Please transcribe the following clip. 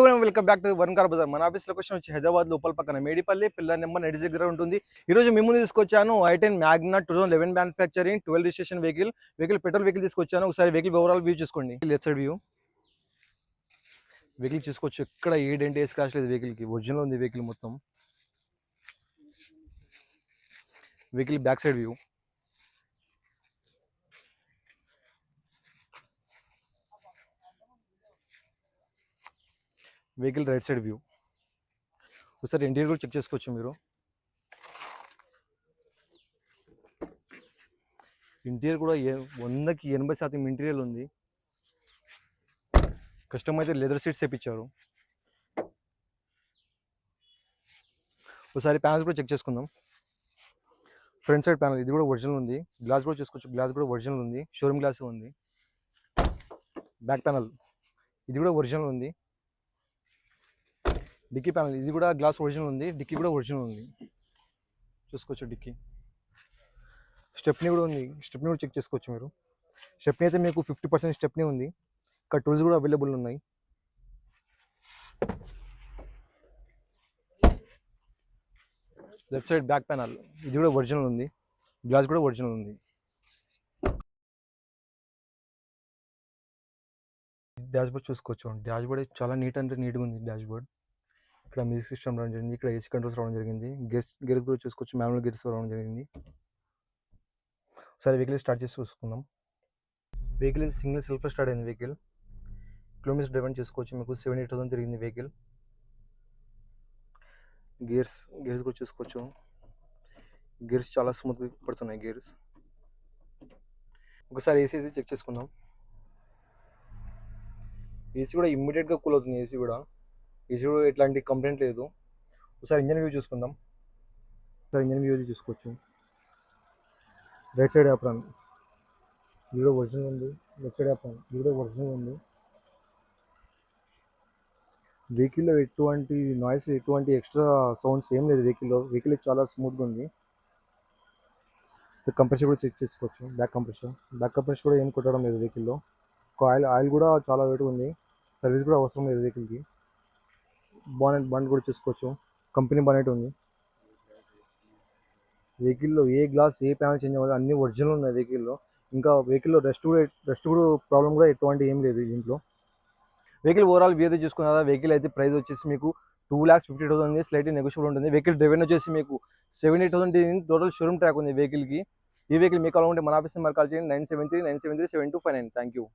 Welcome back to one car bazaar. మన office location వచ్చి హైదరాబాద్ లోపల పక్కన మేడిపల్లి పిల్లర్ నెంబర్ 96 దగ్గర ఉంటుంది. ఈ రోజు మీ ముందు తీసుకొచ్చాను i10 Magna 2011 manufacturing 12 registration vehicle petrol vehicle తీసుకొచ్చాను. ఒకసారి వెహికల్ ఓవరాల్ వ్యూ చూసుకోండి. లెఫ్ట్ సైడ్ వ్యూ వెహికల్ చూసుకోవచ్చు. ఎక్కడ ఏ డెంట్ ఏ స్క్రాచ్ లేదు. వెహికల్కి ఒరిజినల్ ఉంది. వెహికల్ మొత్తం vehicle back side view vehicle right side view ఒకసారి ఇంటీరియర్ కూడా చెక్ చేసుకోవచ్చు. మీరు ఇంటీరియర్ కూడా 100కి 80% ఇంటీరియర్ ఉంది. కస్టమర్ అయితే లెదర్ సీట్స్ తెప్పించారు. ఒకసారి ప్యానల్స్ కూడా చెక్ చేసుకుందాం. ఫ్రంట్ సైడ్ ప్యానల్ ఇది కూడా ఒరిజినల్ ఉంది. గ్లాస్ కూడా చూసుకోవచ్చు. గ్లాస్ కూడా ఒరిజినల్ ఉంది. షోరూమ్ గ్లాస్ ఉంది. బ్యాక్ ప్యానల్ ఇది కూడా ఒరిజినల్ ఉంది. డిక్కీ ప్యానల్ ఇది కూడా గ్లాస్ ఒరిజినల్ ఉంది. డిక్కీ కూడా ఒరిజినల్ ఉంది. చూసుకోవచ్చు. డిక్కీ స్టెప్నీ కూడా ఉంది. స్టెప్నీ కూడా చెక్ చేసుకోవచ్చు. మీరు స్టెప్నీ అయితే మీకు 50% స్టెప్నీ ఉంది. ఇక్కడ టూల్స్ కూడా అవైలబుల్ ఉన్నాయి. లెఫ్ట్ సైడ్ బ్యాక్ ప్యానల్ ఇది కూడా ఒరిజినల్ ఉంది. గ్లాస్ కూడా ఒరిజినల్ ఉంది. డాష్ బోర్డ్ చూసుకోవచ్చు. డాష్ బోర్డ్ చాలా నీట్గా ఉంది. డాష్ బోర్డ్ ఇక్కడ మ్యూజిక్ సిస్టమ్ రావడం జరిగింది. ఇక్కడ ఏసీ కంట్రోల్స్ రావడం జరిగింది. గేర్స్ కూడా చూసుకోవచ్చు. మాన్యువల్ గేర్స్ రావడం జరిగింది. సరే వెహికల్ స్టార్ట్ చేసి చూసుకుందాం. వెహికల్ సింగిల్ సెల్ఫ్ స్టార్ట్ అయింది. వెహికల్ కిలోమీటర్స్ డ్రైవెన్ చేసుకోవచ్చు. మీకు 78,000 తిరిగింది వెహికల్. గేర్స్ కూడా చూసుకోవచ్చు. గేర్స్ చాలా స్మూత్గా పడుతున్నాయి. గేర్స్ ఒకసారి ఏసీ చెక్ చేసుకుందాం. ఏసీ కూడా ఇమ్మీడియట్గా కూల్ అవుతుంది. ఏసీ కూడా ఎట్లాంటి కంప్లైంట్ లేదు. ఒకసారి ఇంజన్ వ్యూ చూసుకుందాం. ఒకసారి ఇంజన్ వ్యూ చూసుకోవచ్చు. రైట్ సైడ్ యాప్రాన్ ఇది కూడా ఒరిజినల్ ఉంది. లెఫ్ట్ సైడ్ యాప్రాన్ ఇది కూడా ఒరిజినల్ ఉంది. వెహికల్లో ఎటువంటి నాయిస్ ఎటువంటి ఎక్స్ట్రా సౌండ్స్ ఏం లేదు. వెహికల్ చాలా స్మూత్గా ఉంది. కంప్రెషర్ కూడా చెక్ చేసుకోవచ్చు. బ్యాక్ కంప్రెషర్ కూడా ఏం కొట్టడం లేదు వెహికల్లో. ఆయిల్ కూడా చాలా వెయిట్ ఉంది. సర్వీస్ కూడా అవసరం లేదు వెహికల్కి. బానెట్ కూడా చూసుకోవచ్చు. కంపెనీ బానెట్ ఉంది. వెహికల్లో ఏ గ్లాస్ ఏ ప్యానల్ చేంజ్ అవ్వాలి అన్నీ ఒరిజినల్ ఉన్నాయి వెహికల్లో. ఇంకా వెహికల్లో రెస్ట్ కూడా ప్రాబ్లం కూడా ఎటువంటి ఏం లేదు దీంట్లో. వెహికల్ ఓవరాల్ వ్యూ అయితే చూసుకున్నారా. వెహికల్ అయితే ప్రైస్ వచ్చేసి మీకు 2,50,000 ఉంది. స్లైట్లీ నెగోషియబుల్ ఉంటుంది. వెహికల్ డ్రైవెన్ వచ్చేసి మీకు 78,000 టోటల్ షోరూమ్ ట్రాక్ ఉంది వెహికల్కి. ఈ వెహికల్ మీకు కావాలంటే మన ఆఫీస్ నెంబర్ కాల్ చేయండి 973-973-7259. Thank you.